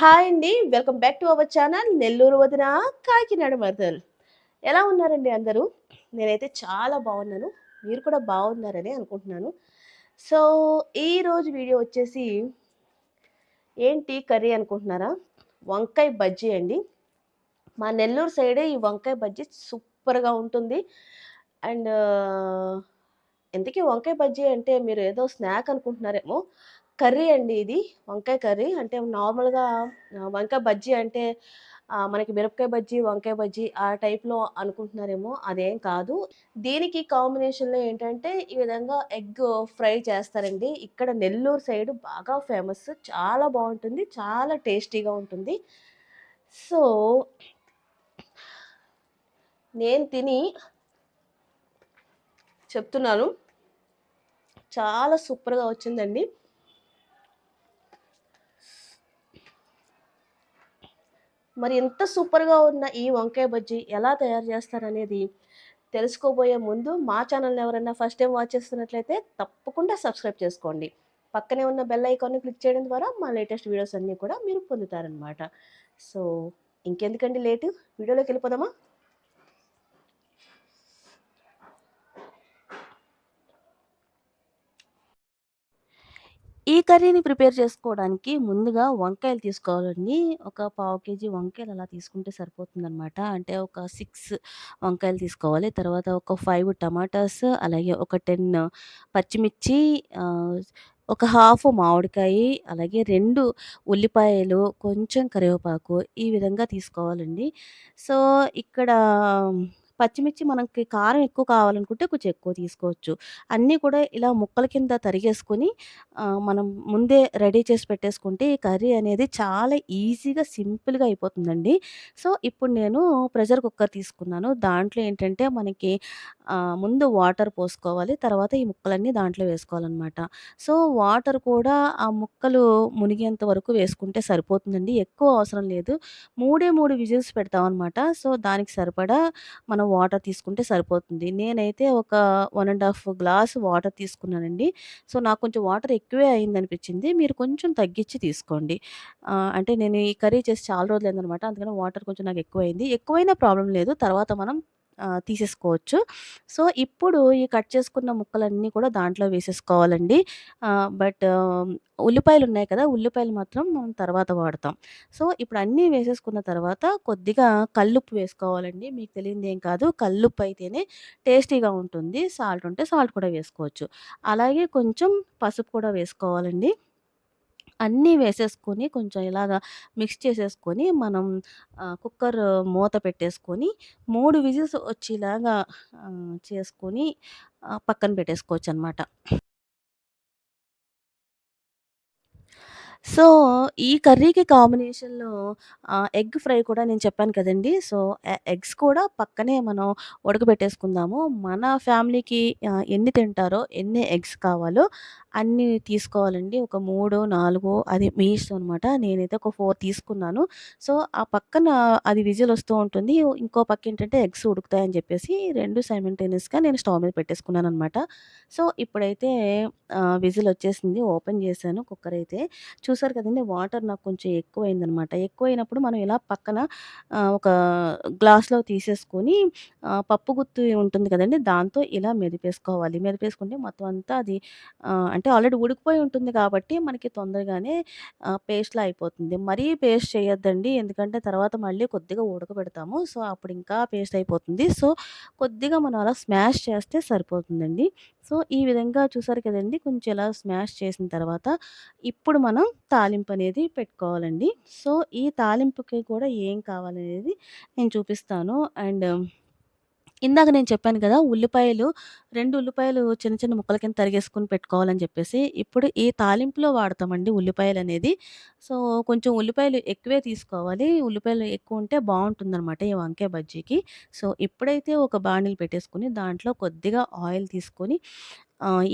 Hi అండి. Welcome back to our channel Nellore వదిన కాకినాడ మరదలు. ఎలా ఉన్నారండి అందరూ? నేనైతే చాలా బాగున్నాను. మీరు కూడా బాగున్నారని అనుకుంటున్నాను. సో, ఈరోజు వీడియో వచ్చేసి ఏంటి కర్రీ అనుకుంటున్నారా? వంకాయ బజ్జీ అండి. మా నెల్లూరు సైడే ఈ వంకాయ బజ్జీ సూపర్‌గా ఉంటుంది. అండ్ ఇంతకీ వంకాయ బజ్జీ అంటే మీరు ఏదో స్నాక్ అనుకుంటున్నారేమో. కర్రీ అండి ఇది. వంకాయ కర్రీ. అంటే నార్మల్‌గా వంకాయ బజ్జీ అంటే మనకి మిరపకాయ బజ్జీ, వంకాయ బజ్జీ ఆ టైప్‌లో అనుకుంటున్నారేమో. అదేం కాదు. దీనికి కాంబినేషన్‌లో ఏంటంటే ఈ విధంగా ఎగ్ ఫ్రై చేస్తారండి. ఇక్కడ నెల్లూరు సైడ్ బాగా ఫేమస్. చాలా బావుంటుంది. చాలా టేస్టీగా ఉంటుంది. సో, నేను తిని చెప్తున్నాను. చాలా సూపర్‌గా వచ్చిందండి. మరి ఇంత సూపర్‌గా ఉన్న ఈ వంకాయ బజ్జీ ఎలా తయారు చేస్తారనేది తెలుసుకోబోయే ముందు మా ఛానల్‌ని ఎవరైనా ఫస్ట్ టైమ్ వాచ్ చేస్తున్నట్లయితే తప్పకుండా సబ్స్క్రైబ్ చేసుకోండి. పక్కనే ఉన్న బెల్ ఐకాన్‌ని క్లిక్ చేయడం ద్వారా మా లేటెస్ట్ వీడియోస్ అన్నీ కూడా మీరు పొందుతారనమాట. So, ఇంకెందుకండి late వీడియోలోకెళ్ళిపోదామా? ఈ కర్రీని ప్రిపేర్ చేసుకోవడానికి ముందుగా వంకాయలు తీసుకోవాలండి. ఒక పావు కేజీ వంకాయలు అలా తీసుకుంటే సరిపోతుందనమాట. అంటే ఒక 6 వంకాయలు తీసుకోవాలి. తర్వాత ఒక 5 టమాటాస్, అలాగే ఒక 10 పచ్చిమిర్చి, ఆహ్, ఒక హాఫ్ మామిడికాయి, అలాగే 2 ఉల్లిపాయలు, కొంచెం కరివేపాకు ఈ విధంగా తీసుకోవాలండి. సో, ఇక్కడ పచ్చిమిర్చి మనకి కారం ఎక్కువ కావాలనుకుంటే కొంచెం ఎక్కువ తీసుకోవచ్చు. అన్నీ కూడా ఇలా ముక్కల కింద తరిగేసుకొని మనం ముందే రెడీ చేసి పెట్టేసుకుంటే ఈ కర్రీ అనేది చాలా ఈజీగా, సింపుల్‌గా అయిపోతుందండి. సో, ఇప్పుడు నేను ప్రెషర్ కుక్కర్ తీసుకున్నాను. దాంట్లో ఏంటంటే మనకి ముందు వాటర్ పోసుకోవాలి. తర్వాత ఈ ముక్కలన్నీ దాంట్లో వేసుకోవాలనమాట. సో, వాటర్ కూడా ఆ ముక్కలు మునిగేంత వరకు వేసుకుంటే సరిపోతుందండి. ఎక్కువ అవసరం లేదు. 3 విజిల్స్ పెడతామనమాట. సో, దానికి సరిపడా మనం వాటర్ తీసుకుంటే సరిపోతుంది. నేనైతే ఒక 1 ½ గ్లాస్ వాటర్ తీసుకున్నానండి. సో, నాకు కొంచెం వాటర్ ఎక్కువే అయిందనిపించింది. మీరు కొంచెం తగ్గించి తీసుకోండి. అంటే నేను ఈ కర్రీ చేసి చాలా రోజులయిందనమాట. అందుకని వాటర్ కొంచెం నాకు ఎక్కువైంది. ఎక్కువైనా ప్రాబ్లమ్ లేదు. తర్వాత మనం తీసేసుకోవచ్చు. సో, ఇప్పుడు ఈ కట్ చేసుకున్న ముక్కలన్నీ కూడా దాంట్లో వేసేసుకోవాలండి. బట్ ఉల్లిపాయలున్నాయి కదా! ఉల్లిపాయలు మాత్రం మనం తర్వాత వాడతాం. సో, ఇప్పుడు అన్నీ వేసేసుకున్న తర్వాత కొద్దిగా కల్లుప్పు వేసుకోవాలండి. మీకు తెలియనిదేం కాదు. కల్లుప్పు అయితేనే టేస్టీగా ఉంటుంది. సాల్ట్ ఉంటే సాల్ట్ కూడా వేసుకోవచ్చు. అలాగే కొంచెం పసుపు కూడా వేసుకోవాలండి. అన్నీ వేసేసుకొని కొంచెం ఇలాగా మిక్స్ చేసేసుకొని మనం కుక్కర్ మూత పెట్టేసుకొని 3 విజిల్స్ వచ్చేలాగా చేసుకొని పక్కన పెట్టేసుకోవచ్చనమాట. సో, ఈ కర్రీకి కాంబినేషన్‌లో ఎగ్ ఫ్రై కూడా నేను చెప్పాను కదండీ! సో, ఎగ్స్ కూడా పక్కనే మనం ఉడకబెట్టేసుకుందాము. మన ఫ్యామిలీకి ఎన్ని తింటారో, ఎన్ని ఎగ్స్ కావాలో అన్ని తీసుకోవాలండి. ఒక 3, 4 అది మీ ఇష్టం అనమాట. నేనైతే ఒక 4 తీసుకున్నాను. సో, ఆ పక్కన అది విజిల్ వస్తూ ఉంటుంది. ఇంకో పక్కేంటంటే ఎగ్స్ ఉడుకుతాయని చెప్పేసి 2 సైమల్టేనియస్‌గా నేను స్టవ్ మీద పెట్టేసుకున్నాననమాట. సో, ఇప్పుడైతే విజిల్ వచ్చేసింది. ఓపెన్ చేశాను కుక్కర్ అయితే. చూసారు కదండీ! వాటర్ నాకు కొంచెం ఎక్కువయిందనమాట. ఎక్కువైనప్పుడు మనం ఇలా పక్కన ఒక గ్లాస్‌లో తీసేసుకొని పప్పు గుత్తి ఉంటుంది కదండీ! దాంతో ఇలా మెదిపేసుకోవాలి. మెదిపేసుకుంటే మొత్తం అంతా అది అంటే ఆల్రెడీ ఉడికిపోయి ఉంటుంది కాబట్టి మనకి తొందరగానే పేస్ట్‌లా అయిపోతుంది. మరీ పేస్ట్ చేయొద్దండి. ఎందుకంటే తర్వాత మళ్ళీ కొద్దిగా ఉడకబెడతాము. సో, అప్పుడు ఇంకా పేస్ట్ అయిపోతుంది. సో, కొద్దిగా మనం అలా స్మాష్ చేస్తే సరిపోతుందండి. సో, ఈ విధంగా చూసారు కదండీ! కొంచెం ఇలా స్మాష్ చేసిన తర్వాత ఇప్పుడు మనం తాలింపనేది పెట్టుకోవాలండి. సో, ఈ తాలింపుకి కూడా ఏం కావాలనేది నేను చూపిస్తాను. అండ్ ఇందాక నేను చెప్పాను కదా! ఉల్లిపాయలు 2 ఉల్లిపాయలు చిన్న చిన్న ముక్కల కింద తరిగేసుకొని పెట్టుకోవాలని చెప్పేసి. ఇప్పుడు ఈ తాలింపులో వాడతామండి ఉల్లిపాయలనేది. సో, కొంచెం ఉల్లిపాయలు ఎక్కువే తీసుకోవాలి. ఉల్లిపాయలు ఎక్కువుంటే బావుంటుందనమాట ఈ వంకాయ బజ్జీకి. సో, ఇప్పుడైతే ఒక బాండిల్ పెట్టేసుకొని దాంట్లో కొద్దిగా ఆయిల్ తీసుకొని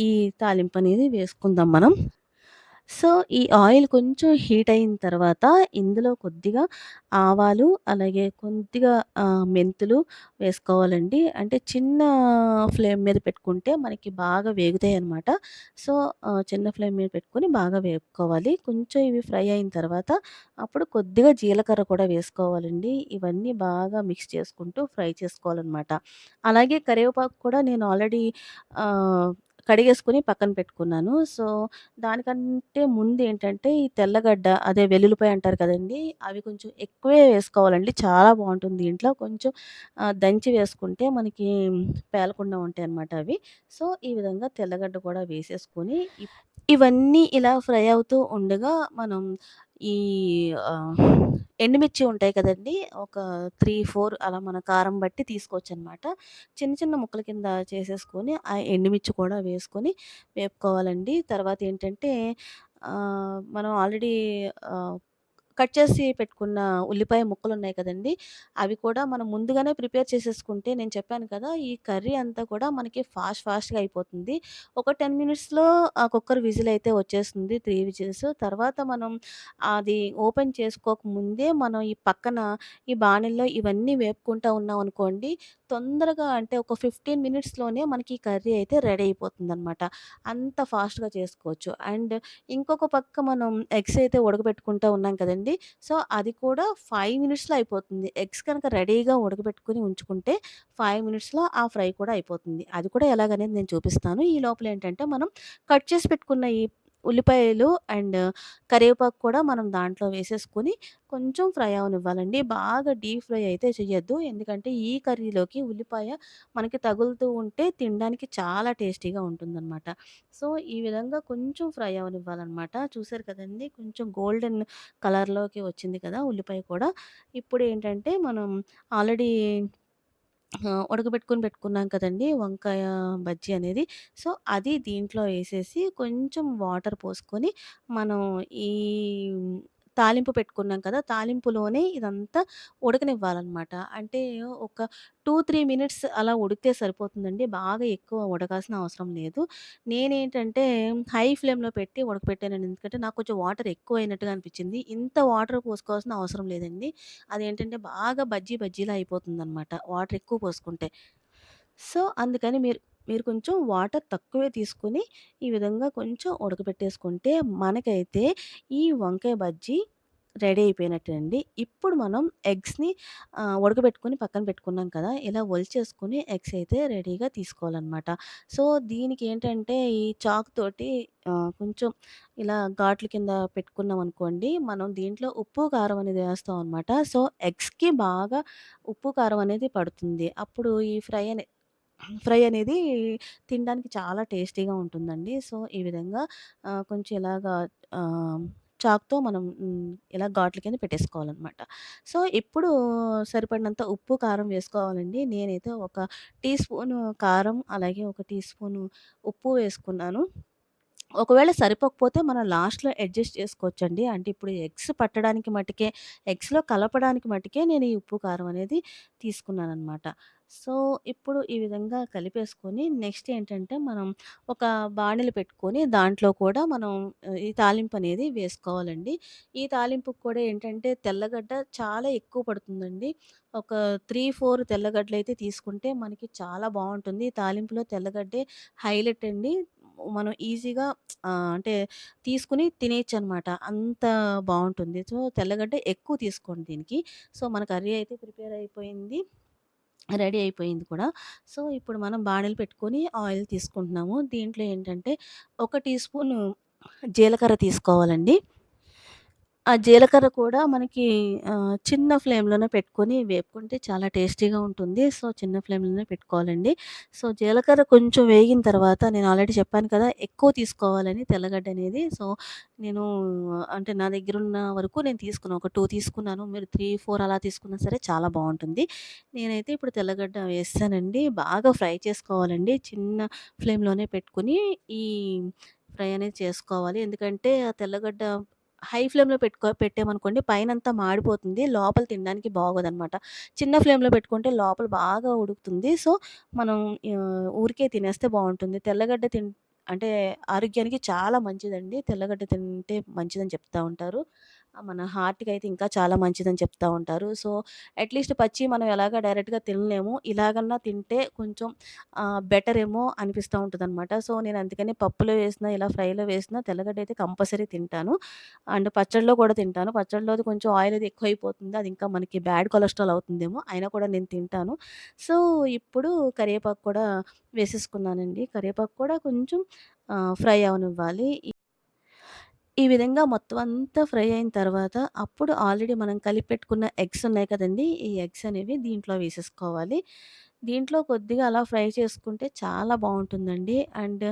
ఈ తాలింపనేది వేసుకుందాం మనం. సో, ఈ ఆయిల్ కొంచెం హీట్ అయిన తర్వాత ఇందులో కొద్దిగా ఆవాలు, అలాగే కొద్దిగా మెంతులు వేసుకోవాలండి. అంటే చిన్న ఫ్లేమ్ మీద పెట్టుకుంటే మనకి బాగా వేగుతాయనమాట. సో, చిన్న ఫ్లేమ్ మీద పెట్టుకొని బాగా వేపుకోవాలి. కొంచెం ఇవి ఫ్రై అయిన తర్వాత అప్పుడు కొద్దిగా జీలకర్ర కూడా వేసుకోవాలండి. ఇవన్నీ బాగా మిక్స్ చేసుకుంటూ ఫ్రై చేసుకోవాలనమాట. అలాగే కరివేపాకు కూడా నేను ఆల్రెడీ ఆహ్, కడిగేసుకొని పక్కన పెట్టుకున్నాను. సో దానికంటే ముందేంటంటే, ఈ తెల్లగడ్డ అదే వెల్లుల్లిపాయ అంటారు కదండీ! అవి కొంచెం ఎక్కువే వేసుకోవాలండి. చాలా బావుంటుంది దీంట్లో. కొంచెం దంచి వేసుకుంటే మనకి పేలకుండా ఉంటాయన్నమాట అవి. సో, ఈ విధంగా తెల్లగడ్డ కూడా వేసేసుకొని ఇవన్నీ ఇలా ఫ్రై అవుతూ ఉండగా మనం ఈ ఆహ్, ఎండుమిర్చి ఉంటాయి కదండీ! ఒక 3, 4 అలా మన కారం బట్టి తీసుకోవచ్చనమాట. చిన్న చిన్న ముక్కల కింద చేసేసుకొని, ఆ ఎండుమిర్చి కూడా వేసుకొని వేపుకోవాలండి. తర్వాతేంటంటే మనం ఆల్రెడీ ఆహ్, కట్ చేసి పెట్టుకున్న ఉల్లిపాయ ముక్కలున్నాయి కదండీ! అవి కూడా మనం ముందుగానే ప్రిపేర్ చేసేసుకుంటే నేను చెప్పాను కదా! ఈ కర్రీ అంతా కూడా మనకి ఫాస్ట్‌గా అయిపోతుంది. ఒక 10 మినిట్స్‌లో ఆ కుక్కర్ విజిల్ అయితే వచ్చేస్తుంది. 3 విజిల్స్. తర్వాత మనం అది ఓపెన్ చేసుకోక ముందే మనం ఈ పక్కన ఈ బాణలిలో ఇవన్నీ వేపుకుంటా ఉన్నామనుకోండి, తొందరగా అంటే ఒక 15 మినిట్స్‌లోనే మనకి ఈ కర్రీ అయితే రెడీ అయిపోతుందనమాట. అంత ఫాస్ట్‌గా చేసుకోవచ్చు. అండ్ ఇంకొక పక్క మనం ఎగ్స్ అయితే ఉడకబెట్టుకుంటా ఉన్నాం కదండీ! సో, అది కూడా 5 మినిట్స్‌లో అయిపోతుంది. ఎగ్స్ కనుక రెడీగా ఉడకబెట్టుకొని ఉంచుకుంటే 5 మినిట్స్‌లో ఆ ఫ్రై కూడా అయిపోతుంది. అది కూడా ఎలాగనేది నేను చూపిస్తాను. ఈ లోపల ఏంటంటే మనం కట్ చేసి పెట్టుకున్న ఈ ఉల్లిపాయలు అండ్ కరివేపాకు కూడా మనం దాంట్లో వేసేసుకొని కొంచెం ఫ్రై అవ్వనివ్వాలండి. బాగా డీప్ ఫ్రై అయితే చేయొద్దు. ఎందుకంటే ఈ కర్రీలోకి ఉల్లిపాయ మనకి తగులుతూ ఉంటే తినడానికి చాలా టేస్టీగా ఉంటుందనమాట. సో, ఈ విధంగా కొంచెం ఫ్రై అవ్వనివ్వాలనమాట. చూసారు కదండీ! కొంచెం గోల్డెన్ కలర్‌లోకి వచ్చింది కదా! ఉల్లిపాయ కూడా. ఇప్పుడేంటంటే మనం ఆల్రెడీ ఉడకబెట్టుకొని పెట్టుకున్నాం కదండీ! వంకాయ బజ్జీ అనేది. సో, అది దీంట్లో ఏసేసి కొంచెం వాటర్ పోసుకొని మనం ఈ తాలింపు పెట్టుకున్నాం కదా! తాలింపులోనే ఇదంతా ఉడకనివ్వాలనమాట. అంటే ఒక 2, 3 మినిట్స్ అలా ఉడికితే సరిపోతుందండి. బాగా ఎక్కువ ఉడకాల్సిన అవసరం లేదు. నేనేంటంటే హై ఫ్లేమ్‌లో పెట్టి ఉడకపెట్టానండి. ఎందుకంటే నాకు కొంచెం వాటర్ ఎక్కువయినట్టుగా అనిపించింది. ఇంత వాటర్ పోసుకోవాల్సిన అవసరం లేదండి. అదేంటంటే బాగా బజ్జీలా అయిపోతుందనమాట వాటర్ ఎక్కువ పోసుకుంటే. సో, అందుకని మీరు మీరు కొంచెం వాటర్ తక్కువే తీసుకొని, ఈ విధంగా కొంచెం ఉడకబెట్టేసుకుంటే, మనకైతే ఈ వంకాయ బజ్జీ రెడీ అయిపోయినట్టేనండి. ఇప్పుడు మనం ఎగ్స్‌ని ఉడకబెట్టుకొని పక్కన పెట్టుకున్నాం కదా! ఇలా ఒలిచేసుకొని ఎగ్స్ అయితే రెడీగా తీసుకోవాలనమాట. సో, దీనికేంటంటే ఈ చాకు తోటి కొంచెం ఇలా ఘాట్ల కింద పెట్టుకున్నామనుకోండి, మనం దీంట్లో ఉప్పు, కారం అనేది వేస్తాం అనమాట. సో, ఎగ్స్‌కి బాగా ఉప్పు, కారం అనేది పడుతుంది. అప్పుడు ఈ ఫ్రై అనేది తినడానికి చాలా టేస్టీగా ఉంటుందండి. సో, ఈ విధంగా కొంచెం ఇలాగా ఆహ్, చాక్‌తో మనం ఇలా ఘాట్ల కింద పెట్టేసుకోవాలనమాట. సో, ఇప్పుడు సరిపడినంత ఉప్పు, కారం వేసుకోవాలండి. నేనైతే ఒక టీ స్పూను కారం, అలాగే ఒక టీ స్పూను ఉప్పు వేసుకున్నాను. ఒకవేళ సరిపోకపోతే మనం లాస్ట్‌లో అడ్జస్ట్ చేసుకోవచ్చండి. అంటే ఇప్పుడు ఎగ్స్ పట్టడానికి మటికే, ఎగ్స్‌లో కలపడానికి మటికే నేను ఈ ఉప్పు, కారం అనేది తీసుకున్నాననమాట. సో, ఇప్పుడు ఈ విధంగా కలిపేసుకొని నెక్స్ట్ ఏంటంటే మనం ఒక బాణలి పెట్టుకొని దాంట్లో కూడా మనం ఈ తాలింపనేది వేసుకోవాలండి. ఈ తాలింపుకి కూడా ఏంటంటే తెల్లగడ్డ చాలా ఎక్కువ పడుతుందండి. ఒక 3, 4 తెల్లగడ్డలైతే తీసుకుంటే మనకి చాలా బావుంటుంది. ఈ తాలింపులో తెల్లగడ్డే హైలైట్ అండి. మనం ఈజీగా అంటే తీసుకొని తినేయొచ్చనమాట. అంత బావుంటుంది. సో, తెల్లగడ్డ ఎక్కువ తీసుకోండి దీనికి. సో, మన కర్రీ అయితే ప్రిపేర్ అయిపోయింది. రెడీ అయిపోయింది కూడా. సో, ఇప్పుడు మనం బాణలి పెట్టుకొని ఆయిల్ తీసుకుంటున్నాము. దీంట్లో ఏంటంటే, ఒక టీ స్పూను జీలకర్ర తీసుకోవాలండి. ఆ జీలకర్ర కూడా మనకి చిన్న ఫ్లేమ్‌లోనే పెట్టుకొని వేపుకుంటే చాలా టేస్టీగా ఉంటుంది. సో, చిన్న ఫ్లేమ్‌లోనే పెట్టుకోవాలండి. సో, జీలకర్ర కొంచెం వేగిన తర్వాత నేను ఆల్రెడీ చెప్పాను కదా! ఎక్కువ తీసుకోవాలని తెల్లగడ్డనేది. సో, నేను అంటే నా దగ్గరున్న వరకు నేను తీసుకున్నాను. ఒక 2 తీసుకున్నాను. మీరు 3, 4 అలా తీసుకున్నా సరే చాలా బావుంటుంది. నేనైతే ఇప్పుడు తెల్లగడ్డ వేసేసానండి. బాగా ఫ్రై చేసుకోవాలండి. చిన్న ఫ్లేమ్‌లోనే పెట్టుకొని ఈ ఫ్రై అనేది చేసుకోవాలి. ఎందుకంటే ఆ తెల్లగడ్డ హై ఫ్లేమ్‌లో పెట్టామనుకోండి పైనంతా మాడిపోతుంది. లోపల తినడానికి బాగోదనమాట. చిన్న ఫ్లేమ్‌లో పెట్టుకుంటే లోపల బాగా ఉడుకుతుంది. సో, మనం ఊరికే తినేస్తే బావుంటుంది. తెల్లగడ్డ అంటే ఆరోగ్యానికి చాలా మంచిదండి. తెల్లగడ్డ తింటే మంచిదని చెప్తా ఉంటారు. మన హార్ట్‌కయితే ఇంకా చాలా మంచిదని చెప్తా ఉంటారు. సో, అట్‌లీస్ట్ పచ్చియి మనం ఎలాగా డైరెక్ట్‌గా తినలేము. ఇలాగన్నా తింటే కొంచెం బెటరేమో అనిపిస్తా ఉంటదనమాట. సో, నేను అందుకని పప్పులో వేసినా, ఇలా ఫ్రైలో వేసినా తెల్లగడ్డ అయితే కంపల్సరీ తింటాను. అండ్ పచ్చడిలో కూడా తింటాను. పచ్చడిలోది కొంచెం ఆయిల్ అది ఎక్కువైపోతుంది. అది ఇంకా మనకి బ్యాడ్ కొలెస్ట్రాల్ అవుతుందేమో! అయినా కూడా నేను తింటాను. సో, ఇప్పుడు కరివేపాకు కూడా వేసేసుకున్నానండి. కరివేపాకు కూడా కొంచెం ఫ్రై అవ్వనివ్వాలి. ఈ విధంగా మొత్తం అంతా ఫ్రై అయిన తర్వాత, అప్పుడు ఆల్రెడీ మనం కలిపెట్టుకున్న ఎగ్స్ ఉన్నాయి కదండీ! ఈ ఎగ్స్ అనేవి దీంట్లో వేసేసుకోవాలి. దీంట్లో కొద్దిగా అలా ఫ్రై చేసుకుంటే చాలా బావుంటుందండి. అండ్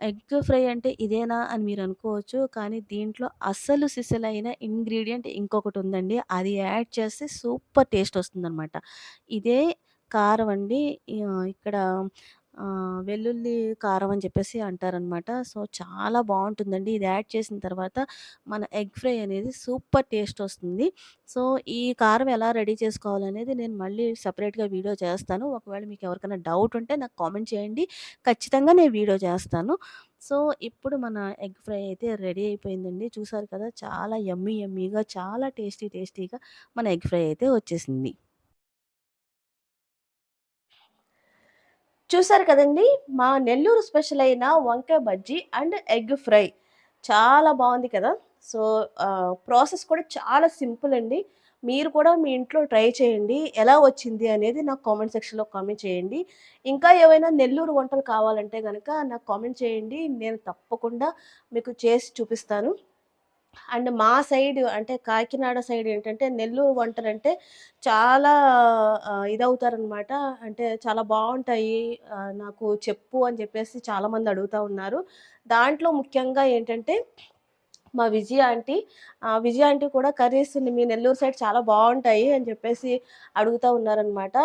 ఎగ్ ఫ్రై అంటే ఇదేనా అని మీరనుకోవచ్చు. కానీ దీంట్లో అస్సలు సిసలైన ఇంగ్రీడియంట్ ఇంకొకటుందండి. అది యాడ్ చేస్తే సూపర్ టేస్ట్ వస్తుందనమాట. ఇదే కారం అండి. ఇక్కడ వెల్లుల్లి కారం అని చెప్పేసి అంటారనమాట. సో, చాలా బావుంటుందండి. ఇది యాడ్ చేసిన తర్వాత మన ఎగ్ ఫ్రై అనేది సూపర్ టేస్ట్ వస్తుంది. సో, ఈ కారం ఎలా రెడీ చేసుకోవాలనేది నేను మళ్ళీ సెపరేట్‌గా వీడియో చేస్తాను. ఒకవేళ మీకు ఎవరికైనా డౌట్ ఉంటే నాకు కామెంట్ చేయండి. ఖచ్చితంగా నేను వీడియో చేస్తాను. సో, ఇప్పుడు మన ఎగ్ ఫ్రై అయితే రెడీ అయిపోయిందండి. చూసారు కదా! చాలా యమ్మీ యమ్మీగా చాలా టేస్టీగా మన ఎగ్ ఫ్రై అయితే వచ్చేసింది. చూసారు కదండీ! మా నెల్లూరు స్పెషల్ అయిన వంకాయ బజ్జీ అండ్ ఎగ్ ఫ్రై. చాలా బావుంది కదా! సో, ప్రాసెస్ కూడా చాలా సింపుల్ అండి. మీరు కూడా మీ ఇంట్లో ట్రై చేయండి. ఎలా వచ్చింది అనేది నాకు కామెంట్ సెక్షన్‌లో కామెంట్ చేయండి. ఇంకా ఏవైనా నెల్లూరు వంటలు కావాలంటే గనక నాకు కామెంట్ చేయండి. నేను తప్పకుండా మీకు చేసి చూపిస్తాను. అండ్ మా సైడ్ అంటే కాకినాడ సైడ్ ఏంటంటే నెల్లూరు వంటలంటే చాలా ఇదవుతారనమాట. అంటే చాలా బావుంటాయి. నాకు చెప్పు అని చెప్పేసి చాలామంది అడుగుతా ఉన్నారు. దాంట్లో ముఖ్యంగా ఏంటంటే మా విజయ ఆంటీ కూడా కర్రీస్ మీ నెల్లూరు సైడ్ చాలా బావుంటాయి అని చెప్పేసి అడుగుతా ఉన్నారనమాట.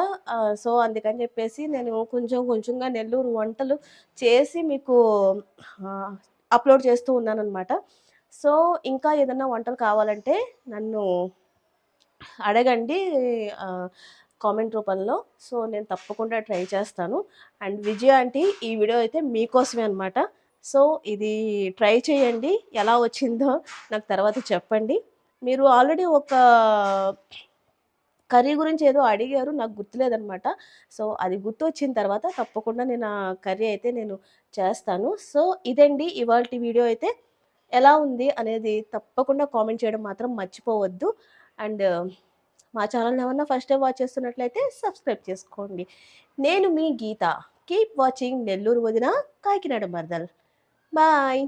సో, అందుకని చెప్పేసి నేను కొంచెం కొంచెంగా నెల్లూరు వంటలు చేసి మీకు ఆహ్, అప్‌లోడ్ చేస్తూ ఉన్నాననమాట. సో, ఇంకా ఏదన్నా వంటలు కావాలంటే నన్ను అడగండి ఆహ్, కామెంట్ రూపంలో. సో, నేను తప్పకుండా ట్రై చేస్తాను. అండ్ విజయ ఆంటీ ఈ వీడియో అయితే మీకోసమే అనమాట. సో, ఇది ట్రై చేయండి. ఎలా వచ్చిందో నాకు తర్వాత చెప్పండి. మీరు ఆల్రెడీ ఒక కర్రీ గురించి ఏదో అడిగారు. నాకు గుర్తులేదనమాట. సో, అది గుర్తొచ్చిన తర్వాత తప్పకుండా నేను ఆ కర్రీ అయితే నేను చేస్తాను. సో, ఇదండి ఇవాల్టి వీడియో అయితే. ఎలా ఉంది అనేది తప్పకుండా కామెంట్ చేయడం మాత్రం మర్చిపోవద్దు. అండ్ మా ఛానల్‌ని ఏమన్నా ఫస్ట్ టైమ్ వాచ్ చేస్తున్నట్లయితే సబ్స్క్రైబ్ చేసుకోండి. నేను మీ గీత. కీప్ వాచింగ్ నెల్లూరు వదిన కాకినాడ మరదల్. బాయ్.